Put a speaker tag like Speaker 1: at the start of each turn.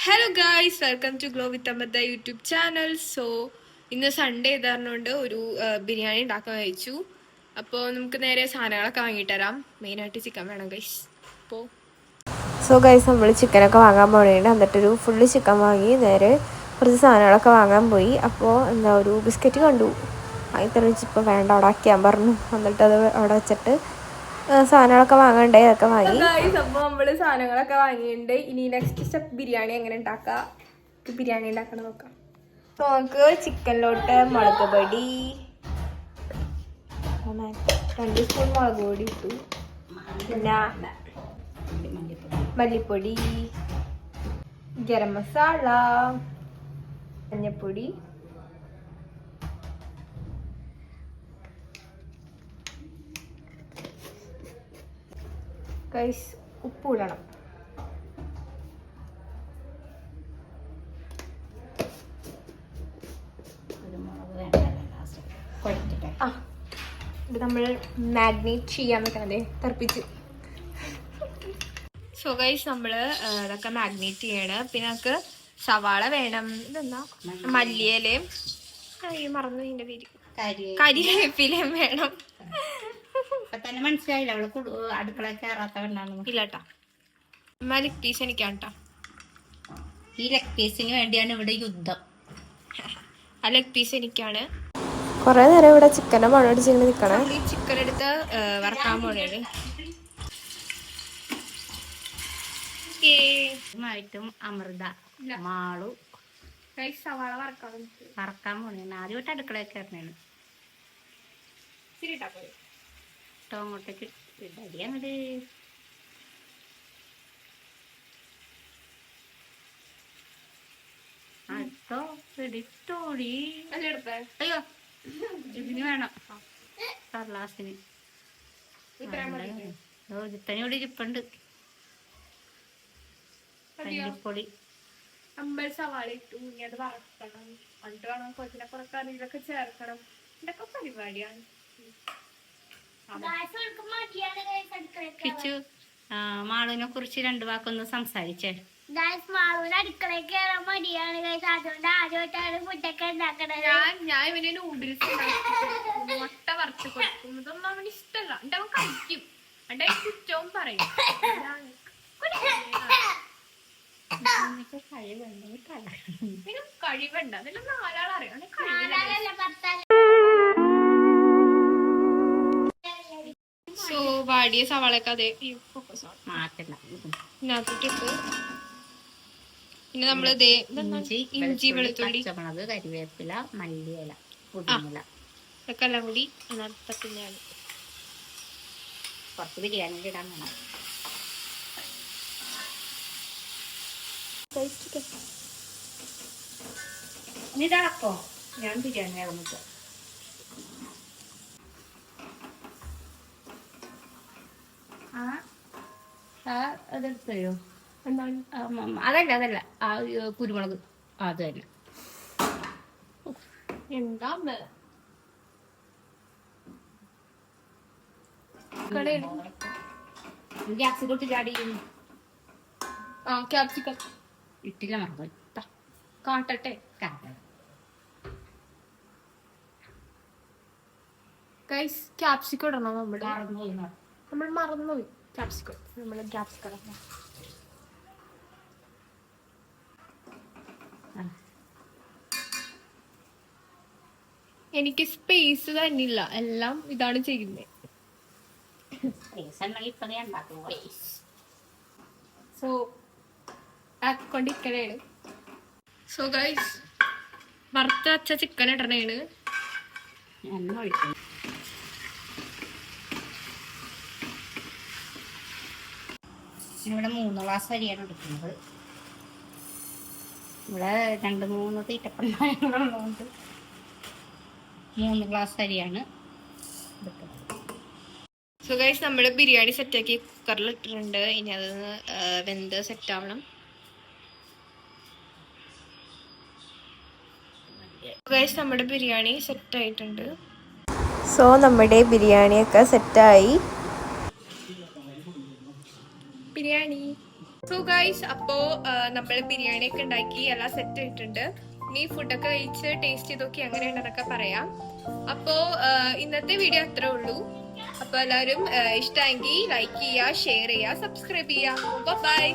Speaker 1: Hello guys, welcome to glow with Amma YouTube channel. So ഇന്ന് Sunday ഇതാറിനോണ്ട് ഒരു ബിരിയാണി ഉണ്ടാക്കാൻ കഴിച്ചു. അപ്പോൾ നമുക്ക് നേരെ സാധനങ്ങളൊക്കെ വാങ്ങിയിട്ട് തരാം. മെയിനായിട്ട് ചിക്കൻ വേണം ഗൈസ്. അപ്പോൾ
Speaker 2: ഗൈസ് നമ്മൾ ചിക്കനൊക്കെ വാങ്ങാൻ പോകണേണ്ട്. എന്നിട്ടൊരു ഫുള്ള് ചിക്കൻ വാങ്ങി നേരെ കുറച്ച് സാധനങ്ങളൊക്കെ വാങ്ങാൻ പോയി. അപ്പോൾ ഒരു ബിസ്ക്കറ്റ് കണ്ടു, വാങ്ങി തെളിച്ചിപ്പോൾ വേണ്ട അവിടെ ആക്കിയാൻ പറഞ്ഞു. എന്നിട്ടത് അവിടെ വെച്ചിട്ട് സാധനങ്ങളൊക്കെ വാങ്ങണ്ടേ അതൊക്കെ വാങ്ങി.
Speaker 1: അപ്പോൾ നമ്മൾ സാധനങ്ങളൊക്കെ വാങ്ങിയിട്ടുണ്ട്. ഇനി നെക്സ്റ്റ് സ്റ്റെപ്പ് ബിരിയാണി എങ്ങനെ ഉണ്ടാക്കാം, ബിരിയാണി ഉണ്ടാക്കണം നോക്കാം. അപ്പോൾ നമുക്ക് ചിക്കനിലോട്ട് മുളക് പൊടി 2 സ്പൂൺ മുളക് പൊടി ഇട്ടു, പിന്നെ മല്ലിപ്പൊടി, ഗരം മസാല, മഞ്ഞപ്പൊടി, ഗൈസ് ഉപ്പ് ഇടണം. ഇത് നമ്മൾ മാഗ്നേറ്റ് ചെയ്യാൻ വെക്കണതേ തിളപ്പിച്ച്. സോ ഗൈസ് നമ്മൾ ഇതൊക്കെ മാഗ്നേറ്റ് ചെയ്യണം. പിന്നെ നമുക്ക് സവാള വേണം, ഇതെന്താ മല്ലിയിലയും മറന്നു ഇതിന്റെ പേര്, കരിവേപ്പിലയും വേണം.
Speaker 3: തന്നെ മനസ്സിലായില്ല അവള് അടുക്കള കയറാത്തവണ്ണാണ്.
Speaker 1: ഇല്ലട്ടാ, ലെഗ് പീസ് എനിക്കാണ് കേട്ടോ.
Speaker 3: ഈ ലെഗ് പീസിന് വേണ്ടിയാണ് ഇവിടെ യുദ്ധം.
Speaker 1: ആ ലെഗ് പീസ് എനിക്കാണ്.
Speaker 2: കുറേ നേരം ഇവിടെ ചിക്കനെ മണടിച്ചിങ്ങനെ നിൽക്കണേ.
Speaker 1: ഈ ചിക്കൻ എടുത്ത് വറക്കാൻ പോണേണ്.
Speaker 3: ും അമൃത മാളു
Speaker 1: സവാള
Speaker 3: വറക്കാൻ പോണേണ്. ആദ്യമായിട്ട് അടുക്കളയൊക്കെ കയറണേണ്. അങ്ങോട്ടേക്ക് ഇടടിയാണത്. അടുത്തോ എടുത്തോടി. അയ്യോ ഇതിന് വേണം കടലാസിന്. ജിത്തനോട് ഇരിപ്പുണ്ട്. മല്ലിപ്പൊടി
Speaker 1: സവാള ഇട്ടു. ഇനി അത് വറക്കണം. എന്നിട്ട് വേണം കൊച്ചിനെ കുറക്കാൻ ഇതൊക്കെ ചേർക്കണം. ഇതൊക്കെ പരിപാടിയാണ്.
Speaker 3: കിച്ചു മാളുവിനെ കുറിച്ച് 2 വാക്കൊന്ന് സംസാരിച്ചേ.
Speaker 4: അടുക്കളയിൽ കയറാൻ മടിയാണ്. അതുകൊണ്ട് ആദ്യമായിട്ടാണ് ഫുഡൊക്കെ ഉണ്ടാക്കണത്.
Speaker 1: ഞാൻ ഇവന് നൂഡിൽസ് മുട്ട വറുത്ത് കൊടുക്കും. ഇതൊന്നും അവന് ഇഷ്ടമല്ല. എന്നിട്ട് അവൻ കഴിക്കും. എന്നിട്ട് കുറ്റവും പറയും. കഴിവുണ്ട്. അതിലൊന്നും 4 ആളറിയാം. സോ വാടിയ സവാളയൊക്കെ അതേ ഇതിനകത്തോട്ടിട്ട് പിന്നെ നമ്മള് ഇഞ്ചി വെളുത്തുള്ളി
Speaker 3: കരിവേപ്പില മല്ലിയില പുതിനില
Speaker 1: ഇതൊക്കെ എല്ലാം കൂടി അതിനകത്തൊക്കെയാണ്.
Speaker 3: കുറച്ച് ബിരിയാണി ഇടാൻ വേണം. ഇതാക്കോ ഞാൻ ബിരിയാണി ഇറങ്ങിട്ട് അതെടുത്തോ. അതല്ല ആ കുരുമുളക് അത് തന്നെ.
Speaker 1: എന്താ
Speaker 3: ഗ്യാസ് ചാടി
Speaker 1: ക്യാപ്സിക്കം
Speaker 3: ഇട്ടില്ല മറന്നു.
Speaker 1: കാട്ടട്ടെ. ഗൈസ് ക്യാപ്സിക്കം ഇടണോ? നമ്മൾ മറന്നുപോയി ക്യാപ്സിക്കം. നമ്മൾ ക്യാപ്സിക്കം എനിക്ക് സ്പേസ് തന്നില്ല. എല്ലാം ഇതാണ് ചെയ്യുന്നത്. സോ ആക്കൊണ്ടിരിക്കണേണ്. സോ ഗൈസ് വറുത്ത വച്ച ചിക്കൻ ഇടണേണ്.
Speaker 3: ഇവിടെ 3 ഗ്ലാസ് അരിയാണ് എടുക്കുന്നത്. ഇവിടെ 2-3 തീറ്റപ്പണ്ടായതുകൊണ്ട് 3 ഗ്ലാസ് അരിയാണ് എടുക്കുന്നത്.
Speaker 1: സോ ഗൈസ് നമ്മൾ ബിരിയാണി സെറ്റാക്കി കുക്കറിൽ ഇട്ടിട്ടുണ്ട്. ഇനി അത് വെന്ത് സെറ്റ് ആവണം. ഗൈസ് നമ്മുടെ ബിരിയാണി സെറ്റ് ആയിട്ടുണ്ട്.
Speaker 2: സോ നമ്മുടെ ബിരിയാണിയൊക്കെ സെറ്റായി.
Speaker 1: ബിരിയാണി. സോ സോ ഗൈസ് അപ്പോ നമ്മൾ ബിരിയാണി ഒക്കെ ഉണ്ടാക്കി എല്ലാം സെറ്റ് ആയിട്ടുണ്ട്. ഇനി ഫുഡൊക്കെ കഴിച്ച് ടേസ്റ്റ് ചെയ്തൊക്കെ എങ്ങനെയുണ്ടെന്നൊക്കെ പറയാം. അപ്പോ ഇന്നത്തെ വീഡിയോ അത്രേ ഉള്ളൂ. അപ്പൊ എല്ലാവരും ഇഷ്ടമെങ്കിൽ ലൈക്ക് ചെയ്യുക, ഷെയർ ചെയ്യുക, സബ്സ്ക്രൈബ് ചെയ്യുക. ബൈ.